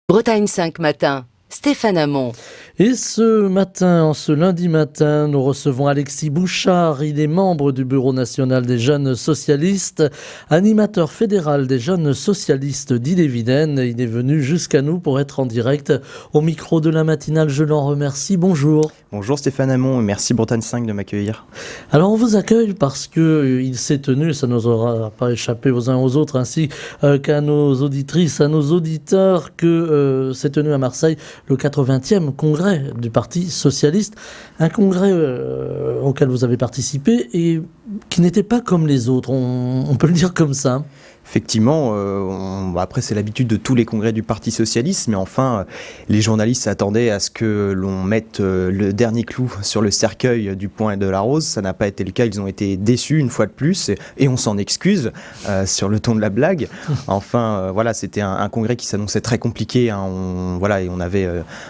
Bretagne 5 matin, Stéphane Hamon. Et ce lundi matin, nous recevons Alexis Bouchard. Il est membre du Bureau national des jeunes socialistes, animateur fédéral des jeunes socialistes d'Ille-et-Vilaine. Il est venu jusqu'à nous pour être en direct au micro de la matinale. Je l'en remercie. Bonjour. Bonjour Stéphane Hamon, merci Bretagne 5 de m'accueillir. Alors on vous accueille parce que il s'est tenu, ça ne nous aura pas échappé aux uns aux autres, ainsi qu'à nos auditrices, à nos auditeurs, que s'est tenu à Marseille le 80e congrès du Parti socialiste, un congrès auquel vous avez participé et qui n'était pas comme les autres, on peut le dire comme ça. Effectivement, après c'est l'habitude de tous les congrès du Parti socialiste, mais enfin les journalistes s'attendaient à ce que l'on mette le dernier clou sur le cercueil du Point et de la Rose. Ça n'a pas été le cas, ils ont été déçus une fois de plus, et on s'en excuse sur le ton de la blague. Enfin voilà, c'était un congrès qui s'annonçait très compliqué, hein. Et on avait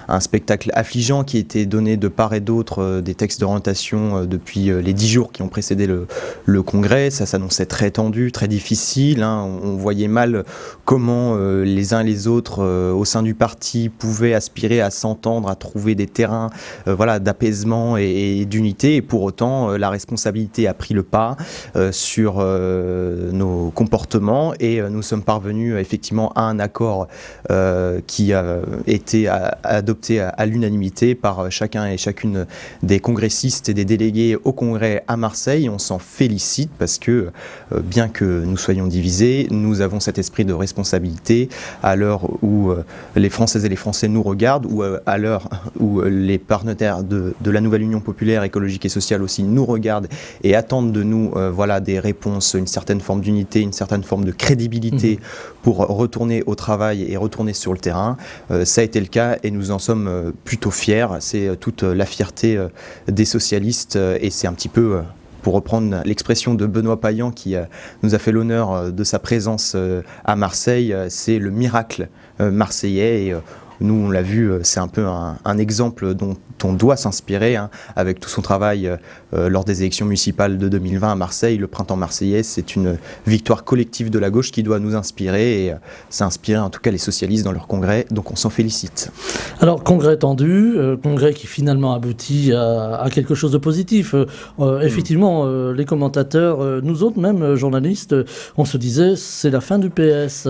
un spectacle affligeant qui était donné de part et d'autre des textes d'orientation depuis les 10 jours qui ont précédé le congrès. Ça s'annonçait très tendu, très difficile, hein. On voyait mal comment les uns et les autres au sein du parti pouvaient aspirer à s'entendre, à trouver des terrains d'apaisement et d'unité. Et pour autant, la responsabilité a pris le pas sur nos comportements et nous sommes parvenus effectivement à un accord qui a été adopté à l'unanimité par chacun et chacune des congressistes et des délégués au congrès à Marseille. On s'en félicite parce que bien que nous soyons divisés, nous avons cet esprit de responsabilité à l'heure où les Françaises et les Français nous regardent, ou à l'heure où les partenaires de la nouvelle Union populaire, écologique et sociale aussi nous regardent et attendent de nous des réponses, une certaine forme d'unité, une certaine forme de crédibilité pour retourner au travail et retourner sur le terrain. Ça a été le cas et nous en sommes plutôt fiers. C'est toute la fierté des socialistes et c'est un petit peu... pour reprendre l'expression de Benoît Payan qui nous a fait l'honneur de sa présence à Marseille, c'est le miracle marseillais. Et nous, on l'a vu, c'est un peu un exemple dont on doit s'inspirer, hein, avec tout son travail lors des élections municipales de 2020 à Marseille. Le printemps marseillais, c'est une victoire collective de la gauche qui doit nous inspirer et ça a inspiré en tout cas les socialistes dans leur congrès, donc on s'en félicite. Alors, congrès tendu, congrès qui finalement aboutit à quelque chose de positif. Effectivement, les commentateurs, nous autres même journalistes, on se disait c'est la fin du PS,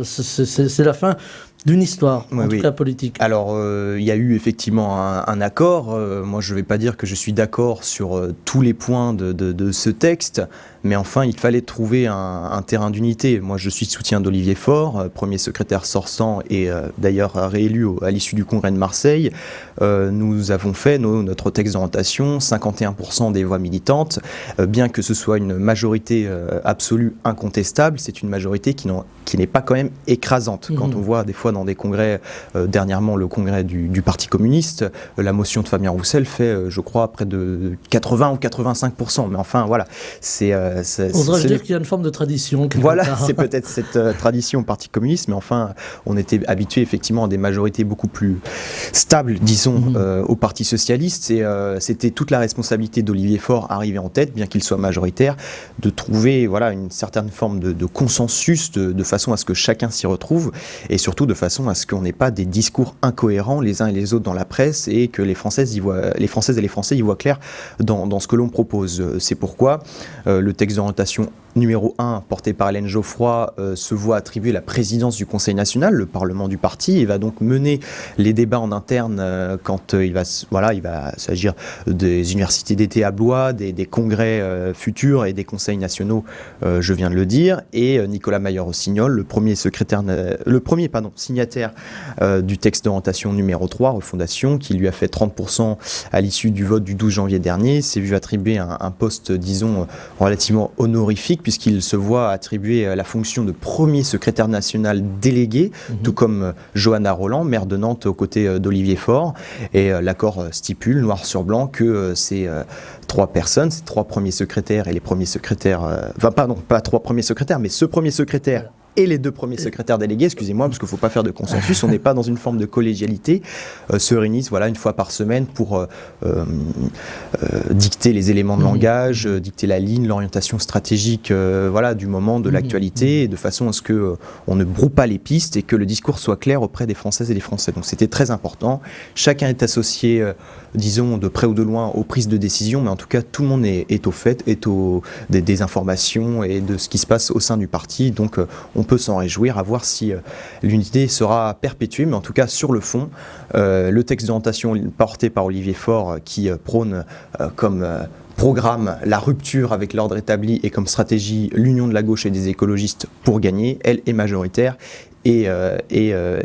c'est la fin d'une histoire, en tout cas politique. Alors, il y a eu effectivement un accord. Moi, je ne vais pas dire que je suis d'accord sur tous les points de ce texte, mais enfin, il fallait trouver un terrain d'unité. Moi, je suis de soutien d'Olivier Faure, premier secrétaire sortant et d'ailleurs réélu à l'issue du congrès de Marseille. Nous avons fait notre texte d'orientation, 51% des voix militantes. Bien que ce soit une majorité absolue incontestable, c'est une majorité qui n'est pas quand même écrasante. Quand on voit des fois dans des congrès, dernièrement le congrès du Parti communiste, la motion de Fabien Roussel fait, je crois, près de 80 ou 85%. Mais enfin, voilà, oserais-je dire qu'il y a une forme de tradition. Voilà, c'est peut-être cette tradition au Parti communiste, mais enfin, on était habitué effectivement à des majorités beaucoup plus stables, disons, au Parti socialiste. Et c'était toute la responsabilité d'Olivier Faure, arrivé en tête, bien qu'il soit majoritaire, de trouver une certaine forme de consensus, de façon à ce que chacun s'y retrouve, et surtout de façon à ce qu'on n'ait pas des discours incohérents les uns et les autres dans la presse, et que les Françaises et les Français y voient clair dans ce que l'on propose. C'est pourquoi le texte d'orientation numéro 1, porté par Hélène Geoffroy, se voit attribuer la présidence du Conseil national, le Parlement du parti, et va donc mener les débats en interne quand il va s'agir des universités d'été à Blois, des congrès futurs et des conseils nationaux, je viens de le dire, et Nicolas Maillot-Rossignol, le premier signataire du texte d'orientation numéro 3, refondation, qui lui a fait 30% à l'issue du vote du 12 janvier dernier, s'est vu attribuer un poste, disons, relativement honorifique, puisqu'il se voit attribuer la fonction de premier secrétaire national délégué, tout comme Johanna Roland, maire de Nantes aux côtés d'Olivier Faure. Et l'accord stipule, noir sur blanc, que ces trois personnes, ces trois premiers secrétaires et les premiers secrétaires, pas trois premiers secrétaires, mais ce premier secrétaire et les 2 premiers secrétaires délégués, excusez-moi, parce qu'il ne faut pas faire de consensus, on n'est pas dans une forme de collégialité, se réunissent une fois par semaine pour dicter les éléments de langage, dicter la ligne, l'orientation stratégique du moment, de l'actualité, et de façon à ce qu'on ne brouille pas les pistes et que le discours soit clair auprès des Françaises et des Français. Donc c'était très important. Chacun est associé, disons, de près ou de loin aux prises de décision, mais en tout cas, tout le monde est au fait, des informations et de ce qui se passe au sein du parti. Donc on peut s'en réjouir, à voir si l'unité sera perpétuée, mais en tout cas sur le fond, le texte d'orientation porté par Olivier Faure qui prône comme programme la rupture avec l'ordre établi et comme stratégie l'union de la gauche et des écologistes pour gagner, elle est majoritaire. Et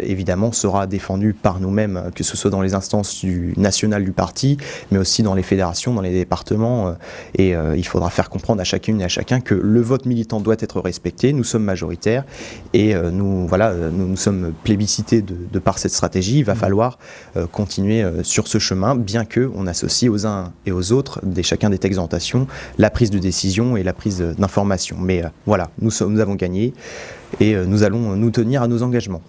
évidemment sera défendu par nous-mêmes, que ce soit dans les instances nationales du parti, mais aussi dans les fédérations, dans les départements. Il faudra faire comprendre à chacune et à chacun que le vote militant doit être respecté. Nous sommes majoritaires et nous sommes plébiscités de par cette stratégie. Il va falloir continuer sur ce chemin, bien qu'on associe aux uns et aux autres, chacun des textes d'orientation, la prise de décision et la prise d'information. Mais nous avons gagné. Et nous allons nous tenir à nos engagements.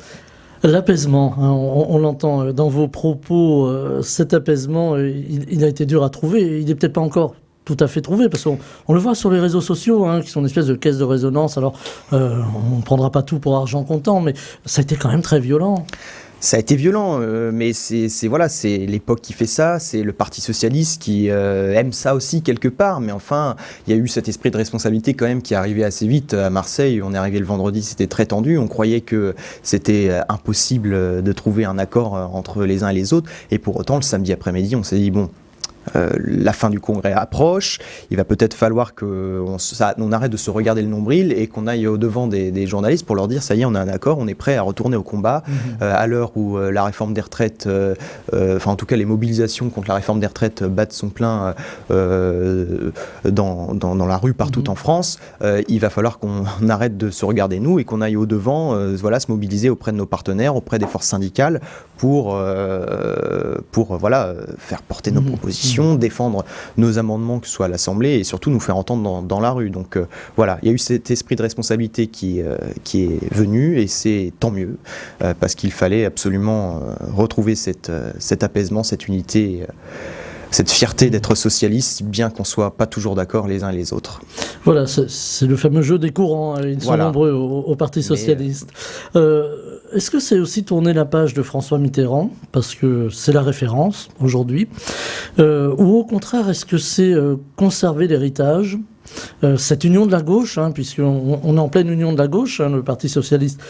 L'apaisement, hein, on l'entend dans vos propos, cet apaisement, il a été dur à trouver, il n'est peut-être pas encore tout à fait trouvé, parce qu'on le voit sur les réseaux sociaux, hein, qui sont une espèce de caisse de résonance. Alors, on ne prendra pas tout pour argent comptant, mais ça a été quand même très violent. Ça a été violent, mais c'est l'époque qui fait ça, c'est le Parti socialiste qui aime ça aussi quelque part, mais enfin, il y a eu cet esprit de responsabilité quand même qui est arrivé assez vite à Marseille. On est arrivé le vendredi, c'était très tendu, on croyait que c'était impossible de trouver un accord entre les uns et les autres, et pour autant, le samedi après-midi, on s'est dit, bon, la fin du congrès approche, il va peut-être falloir qu'on arrête de se regarder le nombril et qu'on aille au-devant des journalistes pour leur dire ça y est, on a un accord, on est prêt à retourner au combat. À l'heure où la réforme des retraites, en tout cas les mobilisations contre la réforme des retraites battent son plein dans la rue partout en France, il va falloir qu'on arrête de se regarder nous et qu'on aille au-devant, se mobiliser auprès de nos partenaires, auprès des forces syndicales pour faire porter nos propositions, défendre nos amendements, que ce soit à l'Assemblée, et surtout nous faire entendre dans la rue. Donc il y a eu cet esprit de responsabilité qui est venu, et c'est tant mieux, parce qu'il fallait absolument retrouver cet apaisement, cette unité, cette fierté d'être socialiste, bien qu'on ne soit pas toujours d'accord les uns et les autres. Voilà, c'est le fameux jeu des courants, ils sont nombreux au Parti socialiste. Est-ce que c'est aussi tourner la page de François Mitterrand, parce que c'est la référence aujourd'hui, ou au contraire, est-ce que c'est conserver l'héritage, cette union de la gauche, hein, puisqu'on est en pleine union de la gauche, hein, le Parti socialiste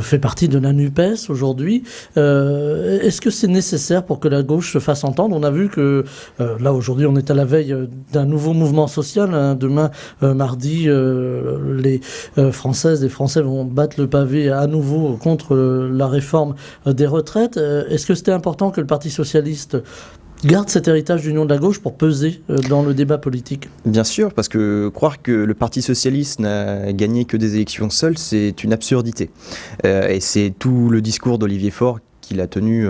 fait partie de la NUPES aujourd'hui. Est-ce que c'est nécessaire pour que la gauche se fasse entendre? On a vu que là aujourd'hui on est à la veille d'un nouveau mouvement social, hein. Demain mardi les Françaises et Français vont battre le pavé à nouveau contre la réforme des retraites. Est-ce que c'était important que le Parti socialiste garde cet héritage d'union de la gauche pour peser dans le débat politique? Bien sûr, parce que croire que le Parti socialiste n'a gagné que des élections seul, c'est une absurdité. Et c'est tout le discours d'Olivier Faure qu'il a tenu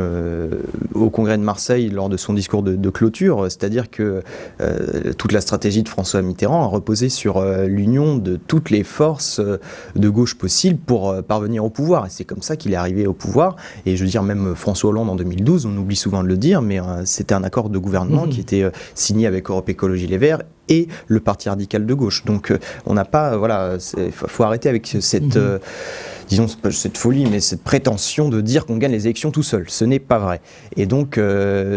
au Congrès de Marseille lors de son discours de clôture, c'est-à-dire que toute la stratégie de François Mitterrand a reposé sur l'union de toutes les forces de gauche possibles pour parvenir au pouvoir, et c'est comme ça qu'il est arrivé au pouvoir. Et je veux dire, même François Hollande en 2012, on oublie souvent de le dire, mais c'était un accord de gouvernement qui était signé avec Europe Écologie Les Verts et le Parti radical de gauche. Donc on n'a pas, faut arrêter avec cette disons, c'est pas cette folie, mais cette prétention de dire qu'on gagne les élections tout seul. Ce n'est pas vrai. Et donc,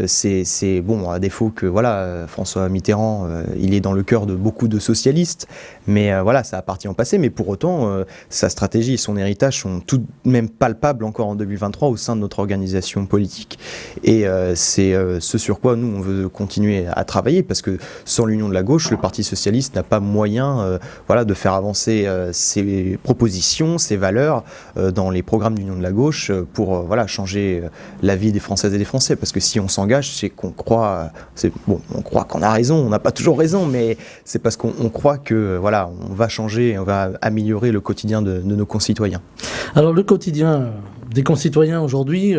c'est bon, à défaut que, François Mitterrand, il est dans le cœur de beaucoup de socialistes, mais ça appartient au passé. Mais pour autant, sa stratégie et son héritage sont tout de même palpables encore en 2023 au sein de notre organisation politique. Et c'est ce sur quoi nous, on veut continuer à travailler, parce que sans l'union de la gauche, le Parti socialiste n'a pas moyen de faire avancer ses propositions, ses valeurs dans les programmes d'union de la gauche pour changer la vie des Françaises et des Français. Parce que si on s'engage, c'est qu'on croit, on croit qu'on a raison, on n'a pas toujours raison, mais c'est parce qu'on croit que on va changer, on va améliorer le quotidien de nos concitoyens. Alors le quotidien des concitoyens aujourd'hui,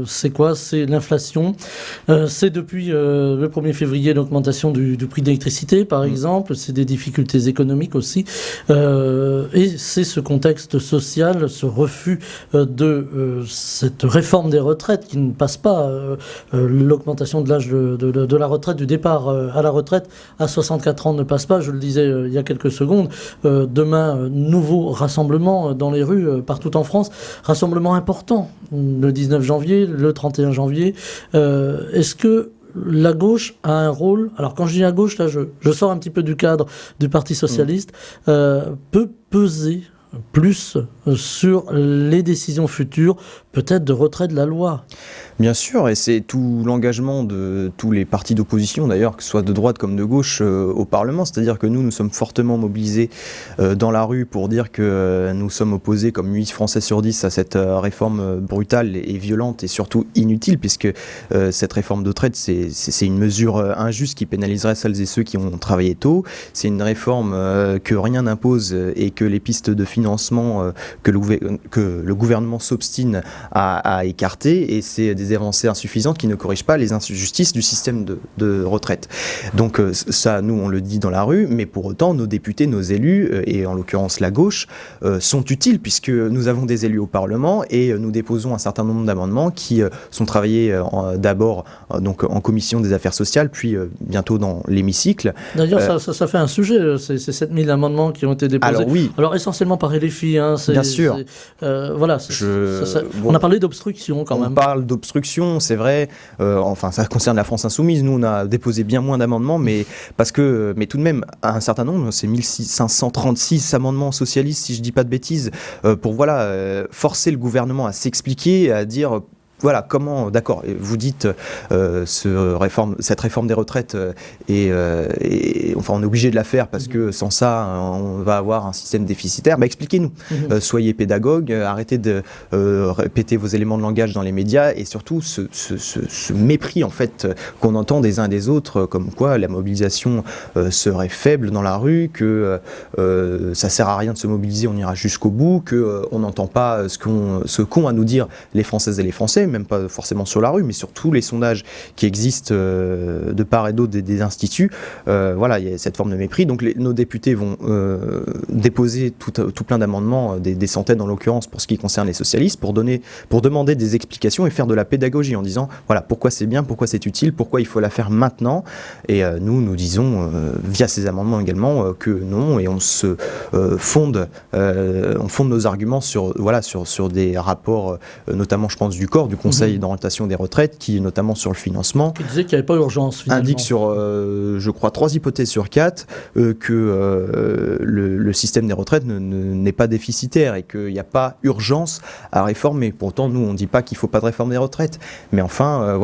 c'est quoi? C'est l'inflation. C'est depuis le 1er février l'augmentation du prix de l'électricité, par exemple. C'est des difficultés économiques aussi. Et c'est ce contexte social, ce refus de cette réforme des retraites qui ne passe pas. L'augmentation de l'âge de la retraite, du départ à la retraite à 64 ans ne passe pas. Je le disais il y a quelques secondes. Demain, nouveau rassemblement dans les rues partout en France. Rassemblement important le 19 janvier, le 31 janvier. Est-ce que la gauche a un rôle, alors quand je dis la gauche, là je sors un petit peu du cadre du Parti Socialiste, peut peser plus sur les décisions futures, peut-être de retrait de la loi? Bien sûr, et c'est tout l'engagement de tous les partis d'opposition, d'ailleurs, que ce soit de droite comme de gauche, au Parlement. C'est-à-dire que nous sommes fortement mobilisés dans la rue pour dire que nous sommes opposés, comme 8 Français sur 10, à cette réforme brutale et violente et surtout inutile, puisque cette réforme de retraite, c'est une mesure injuste qui pénaliserait celles et ceux qui ont travaillé tôt. C'est une réforme que rien n'impose et que les pistes de financement que le gouvernement s'obstine à écarter, et c'est des avancées insuffisantes qui ne corrigent pas les injustices du système de retraite. Donc ça, nous, on le dit dans la rue, mais pour autant, nos députés, nos élus, et en l'occurrence la gauche, sont utiles, puisque nous avons des élus au Parlement et nous déposons un certain nombre d'amendements qui sont travaillés d'abord donc en commission des affaires sociales, puis bientôt dans l'hémicycle. D'ailleurs, ça fait un sujet, ces 7000 amendements qui ont été déposés. Alors oui. Alors essentiellement par LFI. Bien sûr. Voilà. On a parlé d'obstruction quand même. On parle d'obstruction, c'est vrai. Enfin, ça concerne la France Insoumise. Nous, on a déposé bien moins d'amendements, mais tout de même, un certain nombre, c'est 1536 amendements socialistes, si je dis pas de bêtises, pour forcer le gouvernement à s'expliquer, à dire. Voilà, comment, d'accord, vous dites cette réforme des retraites enfin on est obligé de la faire parce que sans ça on va avoir un système déficitaire. Expliquez-nous, soyez pédagogue, arrêtez de répéter vos éléments de langage dans les médias, et surtout ce mépris en fait qu'on entend des uns et des autres, comme quoi la mobilisation serait faible dans la rue, que ça sert à rien de se mobiliser, on ira jusqu'au bout, que on n'entend pas ce qu'ont à nous dire les Françaises et les Français, même pas forcément sur la rue, mais sur tous les sondages qui existent de part et d'autre des instituts. Voilà, il y a cette forme de mépris. Donc nos députés vont déposer tout plein d'amendements, des centaines en l'occurrence pour ce qui concerne les socialistes, pour demander des explications et faire de la pédagogie en disant voilà pourquoi c'est bien, pourquoi c'est utile, pourquoi il faut la faire maintenant. Et nous disons via ces amendements également que non, et on se fonde nos arguments sur des rapports, notamment je pense du corps, du Conseil d'orientation des retraites, qui notamment sur le financement qui disait qu'il n'y avait pas d'urgence finalement. Indique sur, je crois, 3 hypothèses sur 4 que le système des retraites n'est pas déficitaire et qu'il n'y a pas urgence à réformer. Pourtant, nous, on ne dit pas qu'il ne faut pas de réforme des retraites. Mais enfin,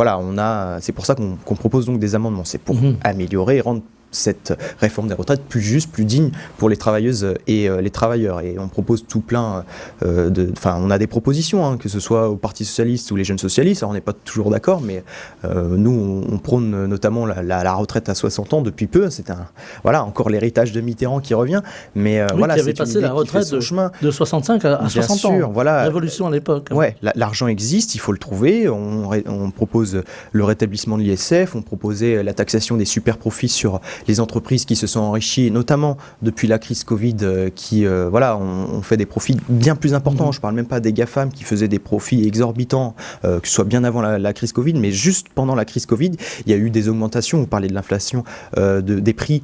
c'est pour ça qu'on propose donc des amendements. C'est pour améliorer et rendre cette réforme des retraites plus juste, plus digne pour les travailleuses et les travailleurs. Et on propose tout plein on a des propositions, que ce soit au Parti Socialiste ou les Jeunes Socialistes. Alors on n'est pas toujours d'accord, mais nous, on prône notamment la retraite à 60 ans depuis peu. C'est encore l'héritage de Mitterrand qui revient. Mais qui avait passé la retraite de 65 à 60 ans. Voilà. Révolution à l'époque. Ouais, l'argent existe, il faut le trouver. On propose le rétablissement de l'ISF, on proposait la taxation des super profits sur les entreprises qui se sont enrichies, notamment depuis la crise Covid, on fait des profits bien plus importants. Je ne parle même pas des GAFAM qui faisaient des profits exorbitants, que ce soit bien avant la crise Covid, mais juste pendant la crise Covid, il y a eu des augmentations. Vous parlez de l'inflation, des prix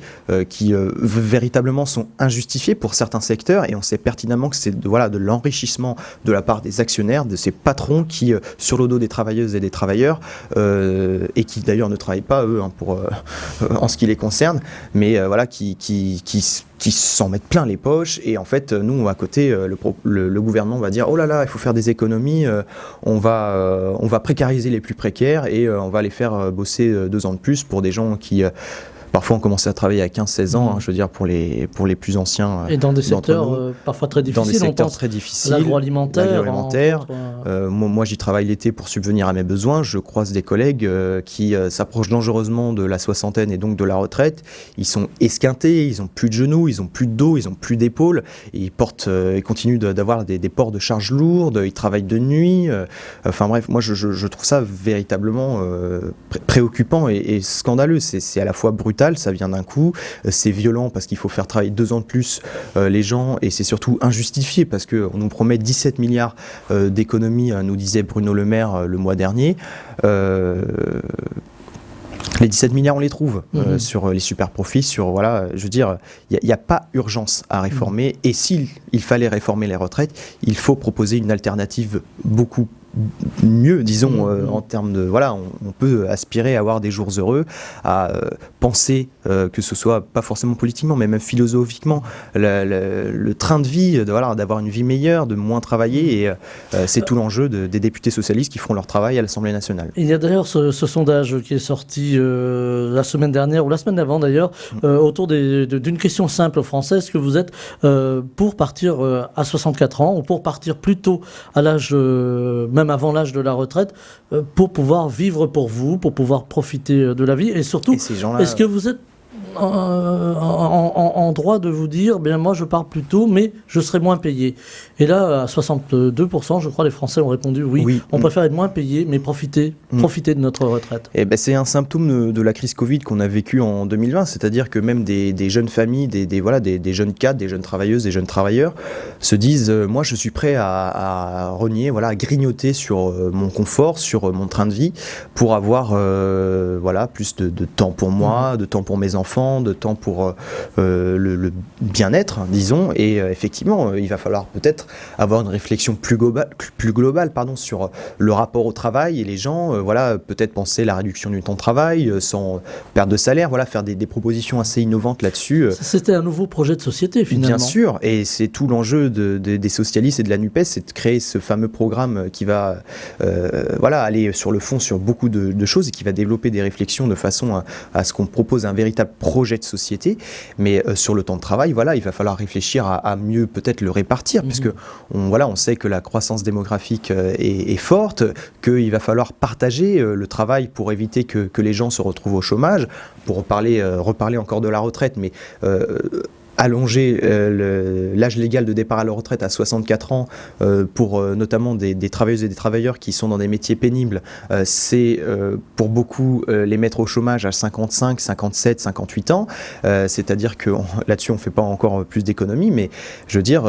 qui véritablement sont injustifiés pour certains secteurs, et on sait pertinemment que c'est de l'enrichissement de la part des actionnaires, de ces patrons qui, sur le dos des travailleuses et des travailleurs, et qui d'ailleurs ne travaillent pas, eux, en ce qui les concerne, mais qui s'en mettent plein les poches. Et en fait, nous, à côté, le gouvernement va dire « Oh là là, il faut faire des économies, on va précariser les plus précaires et on va les faire bosser 2 ans de plus pour des gens qui Parfois, on commençait à travailler à 15-16 ans, je veux dire, pour les plus anciens. Et dans des secteurs parfois très difficiles. Dans des secteurs très difficiles. L'agroalimentaire. Moi, j'y travaille l'été pour subvenir à mes besoins. Je croise des collègues qui s'approchent dangereusement de la soixantaine et donc de la retraite. Ils sont esquintés, ils n'ont plus de genoux, ils n'ont plus de dos, ils n'ont plus d'épaules. Ils continuent d'avoir des ports de charges lourdes, ils travaillent de nuit. Enfin bref, moi, je trouve ça véritablement préoccupant et scandaleux. C'est à la fois brutal, ça vient d'un coup, c'est violent parce qu'il faut faire travailler 2 ans de plus les gens et c'est surtout injustifié parce qu'on nous promet 17 milliards d'économies, nous disait Bruno Le Maire le mois dernier. Les 17 milliards, on les trouve sur les super profits, je veux dire, il n'y a pas urgence à réformer et s'il fallait réformer les retraites, il faut proposer une alternative beaucoup mieux, disons, en termes de... Voilà, on peut aspirer à avoir des jours heureux, à penser que ce soit pas forcément politiquement, mais même philosophiquement, le train de vie, d'avoir une vie meilleure, de moins travailler, et c'est tout l'enjeu des députés socialistes qui feront leur travail à l'Assemblée nationale. Il y a d'ailleurs ce sondage qui est sorti la semaine dernière, ou la semaine d'avant d'ailleurs, autour d'une question simple aux Français. Est-ce que vous êtes pour partir à 64 ans, ou pour partir plus tôt à l'âge... même avant l'âge de la retraite, pour pouvoir vivre pour vous, pour pouvoir profiter de la vie. Et surtout, est-ce que vous êtes en droit de vous dire, bien moi je pars plus tôt, mais je serai moins payé. Et là, à 62%, je crois, les Français ont répondu oui. On préfère être moins payé, mais profiter de notre retraite. Et c'est un symptôme de la crise Covid qu'on a vécu en 2020, c'est-à-dire que même des jeunes familles, des jeunes cadres, des jeunes travailleuses, des jeunes travailleurs se disent, moi je suis prêt à renier, à grignoter sur mon confort, sur mon train de vie, pour avoir plus de temps pour moi, de temps pour mes enfants, de temps pour le bien-être, disons, et effectivement, il va falloir peut-être avoir une réflexion plus globale sur le rapport au travail et les gens, peut-être penser la réduction du temps de travail sans perte de salaire, faire des propositions assez innovantes là-dessus. C'était un nouveau projet de société finalement. Bien sûr, et c'est tout l'enjeu des socialistes et de la NUPES, c'est de créer ce fameux programme qui va aller sur le fond sur beaucoup de choses et qui va développer des réflexions de façon à ce qu'on propose un véritable projet de société, mais sur le temps de travail, il va falloir réfléchir à mieux peut-être le répartir, puisque on sait que la croissance démographique est forte, qu'il va falloir partager le travail pour éviter que les gens se retrouvent au chômage, pour reparler encore de la retraite, mais allonger l'âge légal de départ à la retraite à 64 ans pour notamment des travailleuses et des travailleurs qui sont dans des métiers pénibles, c'est pour beaucoup les mettre au chômage à 55, 57, 58 ans. C'est-à-dire que là-dessus, on ne fait pas encore plus d'économies, mais je veux dire,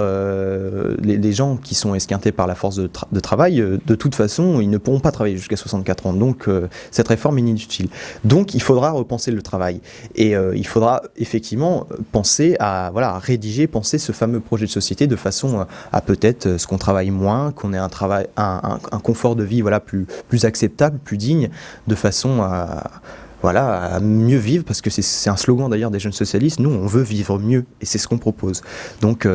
les gens qui sont esquintés par la force de travail, de toute façon, ils ne pourront pas travailler jusqu'à 64 ans. Donc, cette réforme est inutile. Donc, il faudra repenser le travail. Et il faudra effectivement penser à penser ce fameux projet de société de façon à peut-être ce qu'on travaille moins, qu'on ait un confort de vie plus acceptable, plus digne, de façon à mieux vivre, parce que c'est un slogan d'ailleurs des jeunes socialistes, nous on veut vivre mieux et c'est ce qu'on propose. Donc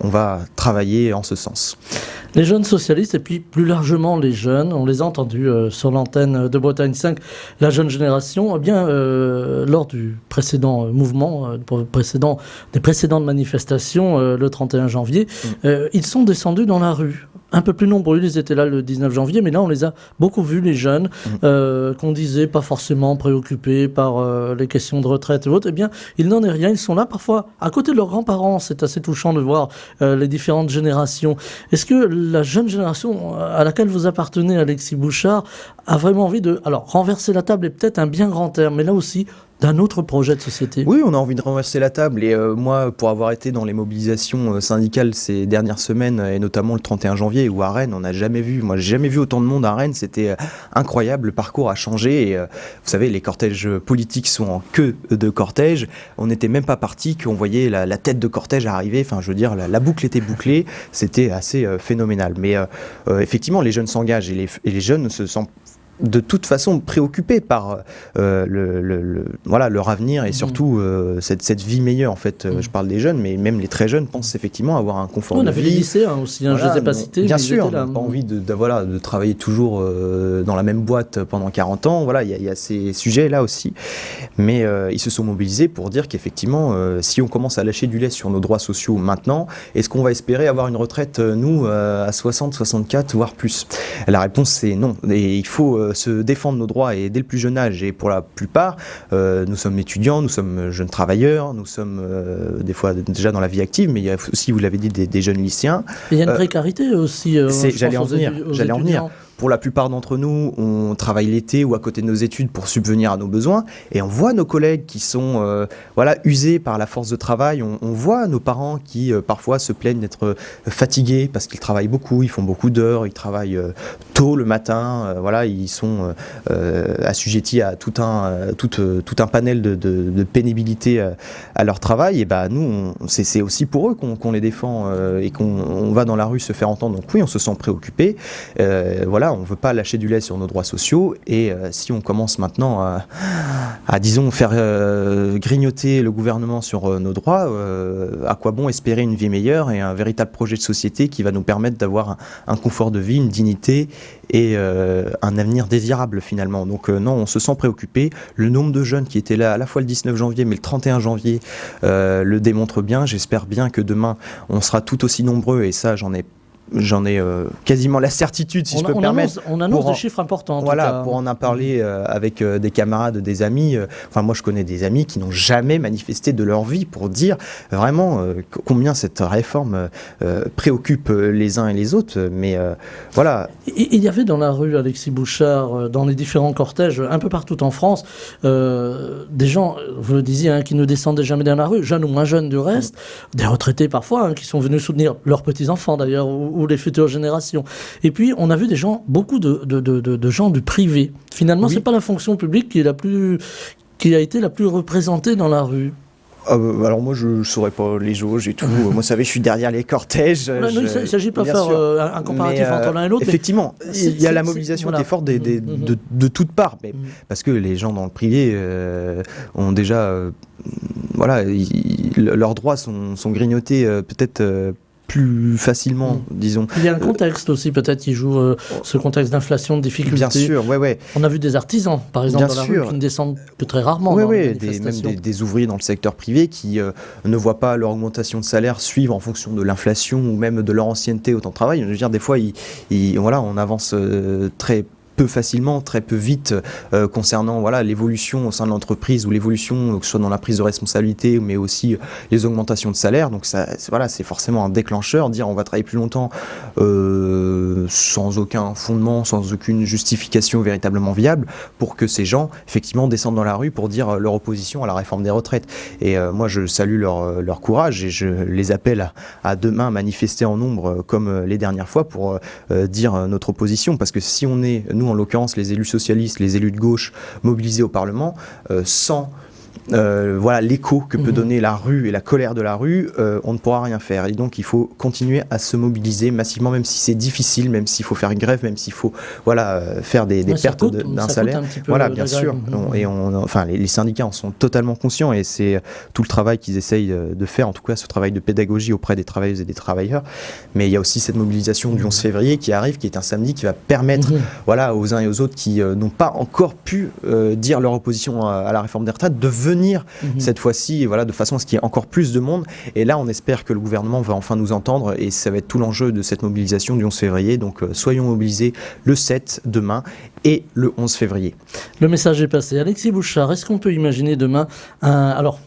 on va travailler en ce sens. Les jeunes socialistes et puis plus largement les jeunes, on les a entendus sur l'antenne de Bretagne 5, la jeune génération, lors du précédent mouvement, des précédentes manifestations le 31 janvier, ils sont descendus dans la rue. Un peu plus nombreux, ils étaient là le 19 janvier, mais là on les a beaucoup vus, les jeunes, qu'on disait pas forcément préoccupés par les questions de retraite et autres. Eh bien, il n'en est rien, ils sont là parfois à côté de leurs grands-parents. C'est assez touchant de voir les différentes générations. Est-ce que la jeune génération à laquelle vous appartenez, Alexis Bouchard, a vraiment envie de... Alors, renverser la table est peut-être un bien grand terme, mais là aussi, d'un autre projet de société. Oui, on a envie de renverser la table et moi, pour avoir été dans les mobilisations syndicales ces dernières semaines et notamment le 31 janvier où à Rennes, j'ai jamais vu autant de monde à Rennes, c'était incroyable, le parcours a changé et vous savez, les cortèges politiques sont en queue de cortège, on n'était même pas parti qu'on voyait la tête de cortège arriver, enfin je veux dire, la boucle était bouclée, c'était assez phénoménal, mais effectivement les jeunes s'engagent et les jeunes se sentent de toute façon préoccupés par voilà, leur avenir et surtout cette vie meilleure. En fait, je parle des jeunes, mais même les très jeunes pensent effectivement avoir un confort de On avait vie. les lycéens aussi, Voilà, je ne les ai pas cités. Bien mais ils sûr, étaient on là. n'a pas envie voilà, de travailler toujours dans la même boîte pendant 40 ans. Voilà, il y a ces sujets-là aussi. Mais ils se sont mobilisés pour dire qu'effectivement, si on commence à lâcher du lait sur nos droits sociaux maintenant, est-ce qu'on va espérer avoir une retraite, nous, à 60, 64, voire plus? La réponse, c'est non. Et il faut se défendre nos droits et dès le plus jeune âge. Et pour la plupart, nous sommes étudiants, nous sommes jeunes travailleurs, nous sommes des fois déjà dans la vie active, mais il y a aussi, vous l'avez dit, des jeunes lycéens. Et il y a une précarité aussi. J'allais en venir. Pour la plupart d'entre nous, on travaille l'été ou à côté de nos études pour subvenir à nos besoins et on voit nos collègues qui sont voilà, usés par la force de travail. On voit nos parents qui parfois se plaignent d'être fatigués parce qu'ils travaillent beaucoup, ils font beaucoup d'heures, ils travaillent tôt le matin. Voilà, ils sont assujettis à tout un panel de pénibilité à leur travail. Et ben nous, c'est aussi pour eux qu'on les défend et qu'on va dans la rue se faire entendre. Donc oui, on se sent préoccupé. Voilà, on ne veut pas lâcher du lait sur nos droits sociaux et si on commence maintenant à disons, faire grignoter le gouvernement sur nos droits, à quoi bon espérer une vie meilleure et un véritable projet de société qui va nous permettre d'avoir un confort de vie, une dignité et un avenir désirable finalement. Donc non, on se sent préoccupé. Le nombre de jeunes qui étaient là à la fois le 19 janvier mais le 31 janvier le démontre bien. J'espère bien que demain on sera tout aussi nombreux et ça j'en ai quasiment la certitude, si je peux me permettre. On annonce des chiffres importants. Voilà, pour en parler avec des camarades, des amis. Enfin, moi, je connais des amis qui n'ont jamais manifesté de leur vie pour dire vraiment combien cette réforme préoccupe les uns et les autres. Mais voilà. Il y avait dans la rue, Alexis Bouchard, dans les différents cortèges, un peu partout en France, des gens, vous le disiez, hein, qui ne descendaient jamais dans la rue, jeunes ou moins jeunes du reste, des retraités parfois, hein, qui sont venus soutenir leurs petits-enfants d'ailleurs, ou les futures générations. Et puis, on a vu des gens, beaucoup de gens du privé. Finalement, c'est pas la fonction publique qui a été la plus représentée dans la rue. Alors moi je ne saurais pas les jauges et tout. Moi vous savez je suis derrière les cortèges. Non, il ne s'agit pas de faire un comparatif entre l'un et l'autre. Effectivement, il y a la mobilisation qui est forte de toutes parts. Mais parce que les gens dans le privé ont déjà... voilà, leurs droits sont grignotés peut-être... plus facilement, disons. Il y a un contexte aussi, peut-être, qui joue ce contexte d'inflation, de difficulté. Bien sûr, ouais. On a vu des artisans, par exemple, dans la rue, qui ne descendent que très rarement. Même des ouvriers dans le secteur privé qui ne voient pas leur augmentation de salaire suivre en fonction de l'inflation ou même de leur ancienneté au temps de travail. Je veux dire, des fois, voilà, on avance très peu facilement, très peu vite concernant voilà, l'évolution au sein de l'entreprise ou l'évolution que ce soit dans la prise de responsabilité mais aussi les augmentations de salaire. Donc c'est forcément un déclencheur, dire on va travailler plus longtemps sans aucun fondement, sans aucune justification véritablement viable pour que ces gens effectivement descendent dans la rue pour dire leur opposition à la réforme des retraites. Et moi je salue leur courage et je les appelle à demain manifester en nombre comme les dernières fois pour dire notre opposition, parce que si on est, nous en l'occurrence les élus socialistes, les élus de gauche mobilisés au Parlement, sans voilà l'écho que peut donner la rue et la colère de la rue, on ne pourra rien faire. Et donc il faut continuer à se mobiliser massivement, même si c'est difficile, même s'il faut faire une grève, même s'il faut voilà faire des pertes d'un salaire. Voilà, bien sûr. Et enfin les syndicats en sont totalement conscients et c'est tout le travail qu'ils essayent de faire, en tout cas ce travail de pédagogie auprès des travailleuses et des travailleurs. Mais il y a aussi cette mobilisation du 11 février qui arrive, qui est un samedi, qui va permettre voilà aux uns et aux autres qui n'ont pas encore pu dire leur opposition à la réforme des retraites de venir cette fois-ci, voilà, de façon à ce qu'il y ait encore plus de monde. Et là, on espère que le gouvernement va enfin nous entendre et ça va être tout l'enjeu de cette mobilisation du 11 février. Donc, soyons mobilisés le 7 demain et le 11 février. Le message est passé. Alexis Bouchard, est-ce qu'on peut imaginer demain alors,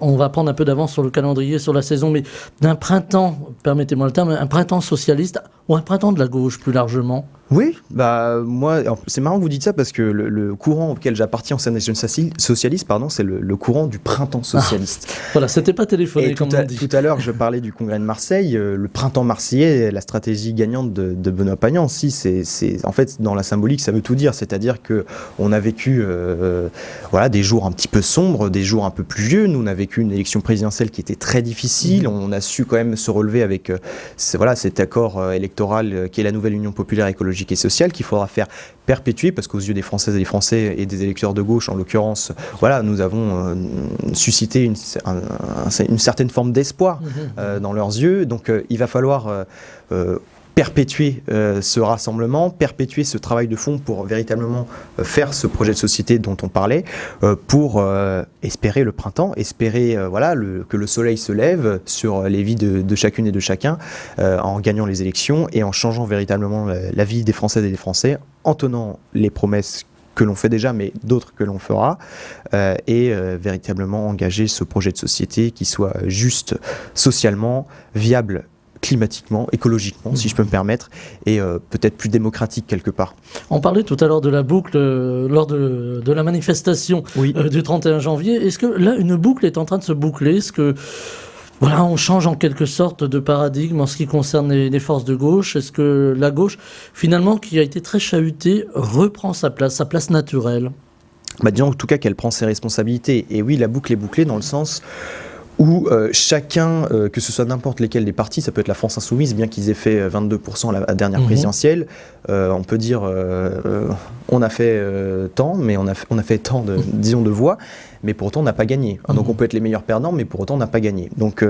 on va prendre un peu d'avance sur le calendrier, sur la saison, mais d'un printemps, permettez-moi le terme, un printemps socialiste ou un printemps de la gauche plus largement? Oui, bah moi, c'est marrant que vous dites ça parce que le courant auquel j'appartiens au sein des jeunes socialistes, c'est le courant du printemps socialiste. Voilà, c'était pas téléphoné comme on dit. Tout à l'heure, je parlais du congrès de Marseille, le printemps marseillais, la stratégie gagnante de Benoît Payan aussi, c'est en fait dans la symbolique, ça veut tout dire, c'est-à-dire que on a vécu voilà des jours un petit peu sombres, des jours un peu pluvieux. Nous, a vécu une élection présidentielle qui était très difficile. On a su quand même se relever avec cet accord électoral qui est la nouvelle Union populaire écologique et sociale qu'il faudra faire perpétuer, parce qu'aux yeux des Françaises et des Français et des électeurs de gauche en l'occurrence, nous avons suscité une certaine forme d'espoir dans leurs yeux. Donc il va falloir perpétuer ce rassemblement, perpétuer ce travail de fond pour véritablement faire ce projet de société dont on parlait, pour espérer le printemps, espérer que le soleil se lève sur les vies de chacune et de chacun, en gagnant les élections et en changeant véritablement la vie des Françaises et des Français, en tenant les promesses que l'on fait déjà, mais d'autres que l'on fera, et véritablement engager ce projet de société qui soit juste socialement, viable climatiquement, écologiquement, si je peux me permettre, et peut-être plus démocratique quelque part. On parlait tout à l'heure de la boucle lors de la manifestation du 31 janvier. Est-ce que là, une boucle est en train de se boucler? Est-ce que on change en quelque sorte de paradigme en ce qui concerne les forces de gauche? Est-ce que la gauche, finalement, qui a été très chahutée, reprend sa place naturelle? Disons en tout cas qu'elle prend ses responsabilités. Et oui, la boucle est bouclée dans le sens où chacun, que ce soit n'importe lesquels des partis, ça peut être la France Insoumise, bien qu'ils aient fait 22% à la dernière présidentielle, on peut dire on a fait tant, mais on a fait tant de voix, mais pour autant on n'a pas gagné. Donc on peut être les meilleurs perdants, mais pour autant on n'a pas gagné. Donc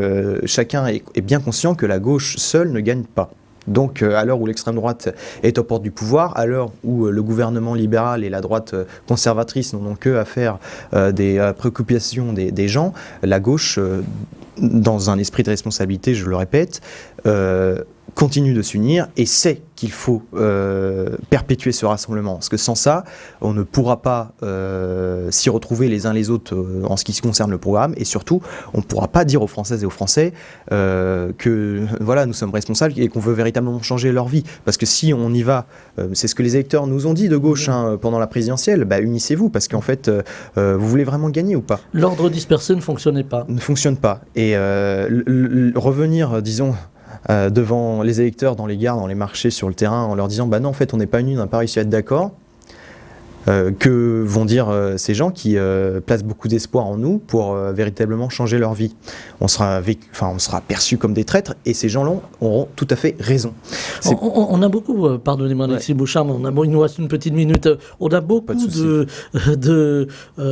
chacun est bien conscient que la gauche seule ne gagne pas. Donc à l'heure où l'extrême droite est aux portes du pouvoir, à l'heure où le gouvernement libéral et la droite conservatrice n'ont que à faire des préoccupations des gens, la gauche, dans un esprit de responsabilité, je le répète, continue de s'unir et sait qu'il faut perpétuer ce rassemblement. Parce que sans ça, on ne pourra pas s'y retrouver les uns les autres en ce qui concerne le programme, et surtout, on ne pourra pas dire aux Françaises et aux Français que nous sommes responsables et qu'on veut véritablement changer leur vie. Parce que si on y va, c'est ce que les électeurs nous ont dit de gauche pendant la présidentielle, unissez-vous, parce qu'en fait, vous voulez vraiment gagner ou pas? L'ordre dispersé ne fonctionnait pas. Ne fonctionne pas. Et revenir, disons, devant les électeurs dans les gares, dans les marchés, sur le terrain, en leur disant non, en fait on n'est pas unis, on n'a pas réussi à être d'accord, que vont dire ces gens qui placent beaucoup d'espoir en nous pour véritablement changer leur vie? On sera perçus comme des traîtres, et ces gens-là auront tout à fait raison. On a beaucoup, pardonnez-moi Alexis Bouchard, mais il nous reste une petite minute, on a beaucoup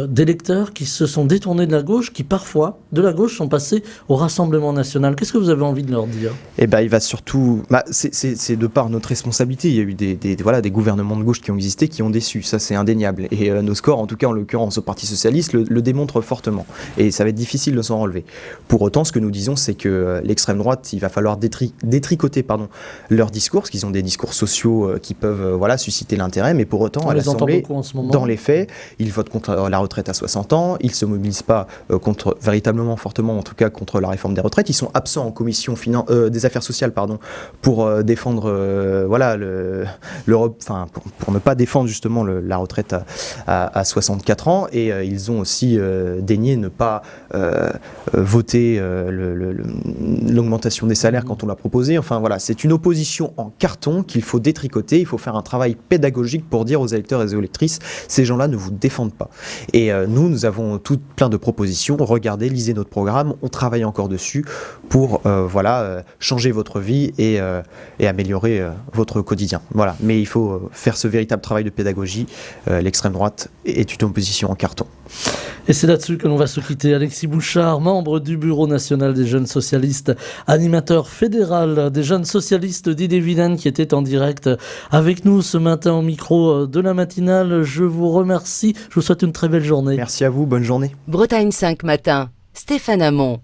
d'électeurs qui se sont détournés de la gauche, qui parfois, de la gauche, sont passés au Rassemblement National. Qu'est-ce que vous avez envie de leur dire? Il va surtout... c'est de par notre responsabilité. Il y a eu des gouvernements de gauche qui ont existé, qui ont déçu. Ça, c'est indéniable. Et nos scores, en tout cas en l'occurrence au Parti Socialiste, le démontrent fortement. Et ça va être difficile de s'en relever. Pour autant, ce que nous disons, c'est que l'extrême droite, il va falloir détricoter leur discours, parce qu'ils ont des discours sociaux qui peuvent susciter l'intérêt, mais pour autant, à l'Assemblée, dans les faits, ils votent contre la retraite à 60 ans, ils ne se mobilisent pas véritablement fortement, en tout cas contre la réforme des retraites, ils sont absents en commission des affaires sociales pour défendre l'Europe, pour ne pas défendre justement la retraite à 64 ans, et ils ont aussi daigné ne pas voter l'augmentation des salaires quand on l'a proposé. C'est une opposition en carton qu'il faut détricoter. Il faut faire un travail pédagogique pour dire aux électeurs et aux électrices, ces gens-là ne vous défendent pas. Et nous avons plein de propositions. Regardez, lisez notre programme, on travaille encore dessus pour changer votre vie et améliorer votre quotidien. Mais il faut faire ce véritable travail de pédagogie. L'extrême droite est une opposition en carton. Et c'est là-dessus que l'on va se quitter. Alexis Bouchard, membre du Bureau national des jeunes socialistes, animateur fédéral des jeunes socialistes d'Ille-et-Vilaine, qui était en direct avec nous ce matin au micro de la matinale. Je vous remercie. Je vous souhaite une très belle journée. Merci à vous. Bonne journée. Bretagne 5 matin. Stéphane Hamon.